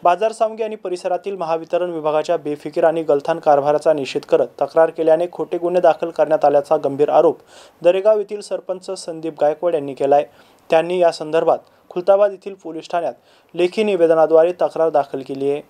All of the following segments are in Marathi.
बाजार सावंगी आणि परिसरातील महावितरण विभागाच्या बेफिकीर आणि गलथान कारभाराचा निषेध करत तक्रार केल्याने खोटे गुन्हे दाखल करण्यात आल्याचा गंभीर आरोप दरेगाव येथील सरपंच संदीप गायकवाड यांनी केलाय। त्यांनी या संदर्भात खुलताबाद येथील पोलीस ठाण्यात लेखी निवेदनाद्वारे तक्रार दाखल केली आहे।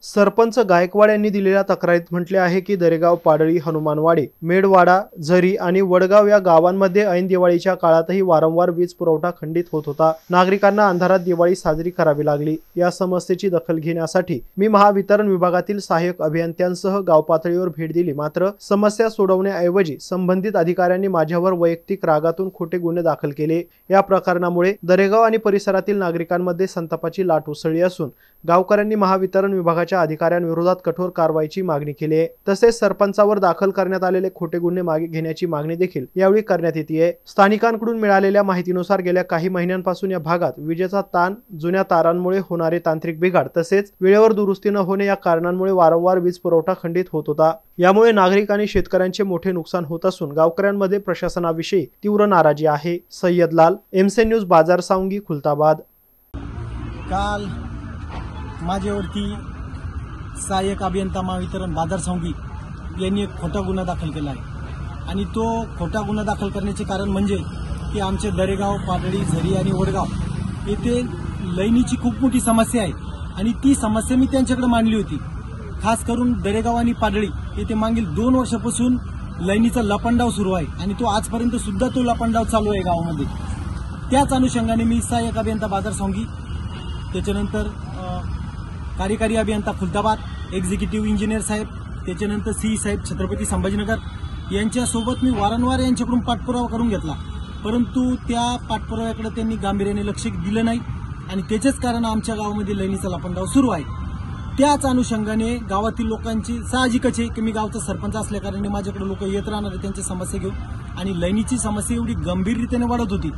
सरपंच गायकवाड यांनी दिलेल्या तक्रारीत म्हटले आहे की दरेगाव, पाडळी, हनुमानवाडी, मेडवाडा, झरी आणि वडगाव या गावांमध्ये ऐन दिवाळीच्या काळातही वारंवार वीज पुरवठा खंडित होत होता। नागरिकांना अंधारात दिवाळी साजरी करावी लागली। या समस्येची दखल घेण्यासाठी मी महावितरण विभागातील सहाय्यक अभियंत्यांसह गाव पातळीवर भेट दिली, मात्र समस्या सोडवण्याऐवजी संबंधित अधिकाऱ्यांनी माझ्यावर वैयक्तिक रागातून खोटे गुन्हे दाखल केले। या प्रकरणामुळे दरेगाव आणि परिसरातील नागरिकांमध्ये संतापाची लाट उसळली असून गावकऱ्यांनी महावितरण विभागाच्या अधिकाऱ्यांविरोधात कठोर कारवाईची मागणी केली आहे। तसेच सरपंचावर दाखल करण्यात आलेले खोटे गुन्हे मागे घेण्याची मागणी देखील यावेळी करण्यात येते। स्थानिकांकडून मिळालेल्या माहितीनुसार गेल्या काही महिन्यांपासून या भागात विजेचा ताण, जुन्या तारांमुळे होणारे तांत्रिक बिघाड तसेच वेळेवर दुरुस्ती न होणे या कारणांमुळे वारंवार वीज पुरवठा खंडित होत होता। यामुळे नागरिक आणि शेतकऱ्यांचे मोठे नुकसान होत असून गावकऱ्यांमध्ये प्रशासनाविषयी तीव्र नाराजी आहे। सय्यद लाल, एमसी न्यूज, बाजार सावंगी, खुलताबाद। काल माझ्यावरती सहाय्यक अभियंता महावितरण बाजार सावंगी यांनी एक खोटा गुन्हा दाखल केला आहे आणि तो खोटा गुन्हा दाखल करण्याचे कारण म्हणजे की आमचे दरेगाव, पाडळी, झरी आणि वडगाव येथे लाईनीची खूप मोठी समस्या आहे आणि ती समस्या मी त्यांच्याकडे मांडली होती। खास करून दरेगाव आणि पाडळी येथे मागील 2 वर्षापासून लाईनीचा लपंडाव सुरू आहे आणि तो आजपर्यंत सुद्धा तो लपंडाव चालू आहे गावामध्ये। त्याच अनुषंगाने मी सहाय्यक अभियंता बाजार सावंगी, त्याच्यानंतर कार्यकारी अभियंता खुलताबाद, एक्झिक्युटिव्ह इंजिनियर साहेब, त्याच्यानंतर सीई साहेब छत्रपती संभाजीनगर यांच्यासोबत मी वारंवार यांच्याकडून पाठपुरावा करून घेतला, परंतु त्या पाठपुराव्याकडे त्यांनी गांभीर्याने लक्ष दिलं नाही आणि त्याचेच कारण आमच्या गावामध्ये लाईनीचा लपंडाव सुरू आहे। त्याच अनुषंगाने गावातील लोकांची साहजिकच आहे की मी गावचा सरपंच असल्याकारणे माझ्याकडे लोक येत राहणार आहे त्यांच्या समस्या घेऊन आणि लाईनीची समस्या एवढी गंभीररीतीने वाढत होती,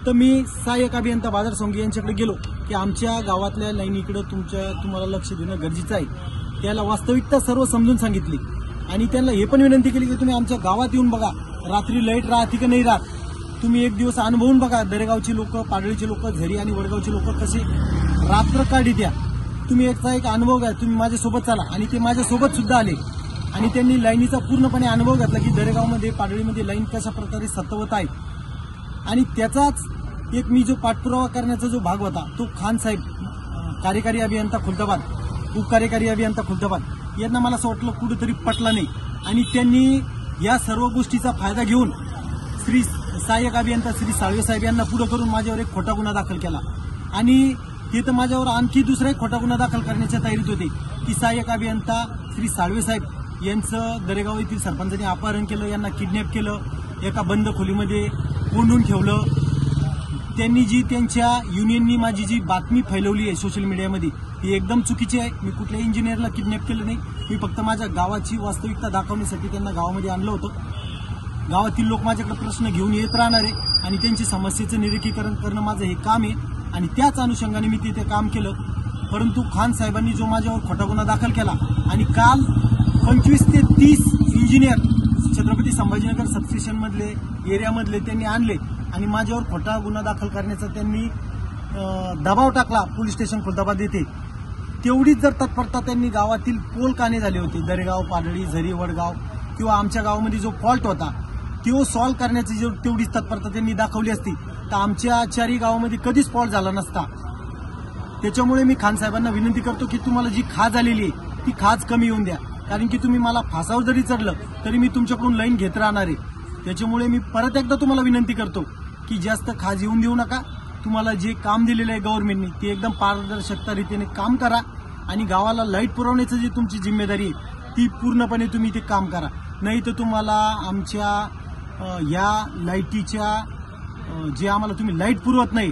तर मी सहाय्यक अभियंता बाजार सावंगी यांच्याकडे गेलो की आमच्या गावातल्या लाईनीकडे तुम्हाला लक्ष देणं गरजेचं आहे। त्याला वास्तविकता सर्व समजून सांगितली आणि त्यांना हे पण विनंती केली की तुम्ही आमच्या गावात येऊन बघा, रात्री लाईट राहते की नाही राहत, तुम्ही एक दिवस अनुभवून बघा। दरेगावची लोक, पाडळीचे लोक, झरी आणि वडगावचे लोक कसे रात्र काढीत्या, तुम्ही एक अनुभव घ्या, तुम्ही माझ्यासोबत चला। आणि ते माझ्यासोबत सुद्धा आले आणि त्यांनी लाईनीचा पूर्णपणे अनुभव घेतला की दरेगावमध्ये, पाडळीमध्ये लाईन कशा प्रकारे सत्वत आहे आणि त्याचाच एक मी जो पाठपुरावा करण्याचा जो भाग होता तो खान साहेब, कार्यकारी अभियंता खुलताबाद, उपकार्यकारी अभियंता खुलताबाद यांना मला असं वाटलं कुठेतरी पटलं नाही आणि त्यांनी या सर्व गोष्टीचा फायदा घेऊन श्री सहाय्यक अभियंता श्री साळवे साहेब यांना पुढे करून माझ्यावर एक खोटा गुन्हा दाखल केला आणि ते तर माझ्यावर आणखी दुसरा एक खोटा गुन्हा दाखल करण्याच्या तयारीत होते की सहाय्यक अभियंता श्री साळवे साहेब यांचं दरेगाव येथील सरपंचांनी अपहरण केलं, यांना किडनॅप केलं, एका बंद खोलीमध्ये कोंडून ठेवलं। त्यांनी जी त्यांच्या युनियननी माझी जी बातमी फैलवली आहे सोशल मीडियामध्ये ती एकदम चुकीची आहे। मी कुठल्याही इंजिनियरला किडनॅप केलं नाही, मी फक्त माझ्या गावाची वास्तविकता दाखवण्यासाठी त्यांना गावामध्ये आणलं होतं। गावातील लोक माझ्याकडे प्रश्न घेऊन येत राहणार आहे आणि त्यांची समस्येचं निरीक्षण करणं माझं हे काम आहे आणि त्याच अनुषंगाने मी तिथे काम केलं, परंतु खान साहेबांनी जो माझ्यावर खोटा गुन्हा दाखल केला आणि काल 25 ते 30 इंजिनियर छत्रपती संभाजीनगर सबस्टेशन मधले एरियामधले त्यांनी आणले आणि माझ्यावर खोटा गुन्हा दाखल करण्याचा त्यांनी दबाव टाकला पोलीस स्टेशन खुलताबाद येथे। तेवढीच जर तत्परता त्यांनी गावातील पोल काने झाले होते, दरेगाव, पाडळी, झरी, वडगाव किंवा आमच्या गावामध्ये जो फॉल्ट होता तो सॉल्व्ह करण्याची जर तेवढीच तत्परता त्यांनी दाखवली असती तर आमच्या 4 गावामध्ये कधीच फॉल्ट झाला नसता। त्याच्यामुळे मी खान साहेबांना विनंती करतो की तुम्हाला जी खाज आलेली आहे ती खाज कमी होऊन द्या, कारण की तुम्ही मला फासावर जरी चढलं तरी मी तुमच्याकडून लाईन घेत राहणार आहे। त्याच्यामुळे मी परत एकदा तुम्हाला विनंती करतो की जास्त खाज येऊन देऊ नका। तुम्हाला जे काम दिलेलं आहे गव्हर्नमेंटने ते एकदम पारदर्शकता रीतीने काम करा आणि गावाला लाईट पुरवण्याची जी तुमची जिम्मेदारी आहे ती पूर्णपणे तुम्ही ते काम करा, नाही तर तुम्हाला आमच्या या लाईटीच्या जे आम्हाला तुम्ही लाईट पुरवत नाही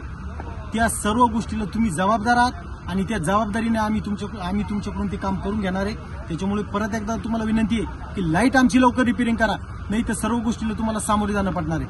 त्या सर्व गोष्टीला तुम्ही जबाबदार आहात आणि त्या जबाबदारीने आम्ही तुमच्याकडून ते काम करून घेणार आहे। त्याच्यामुळे परत एकदा तुम्हाला विनंती आहे की लाईट आमची लवकर रिपेअरिंग करा, नाही तर सर्व गोष्टीला तुम्हाला सामोरे जाणं पडणार आहे।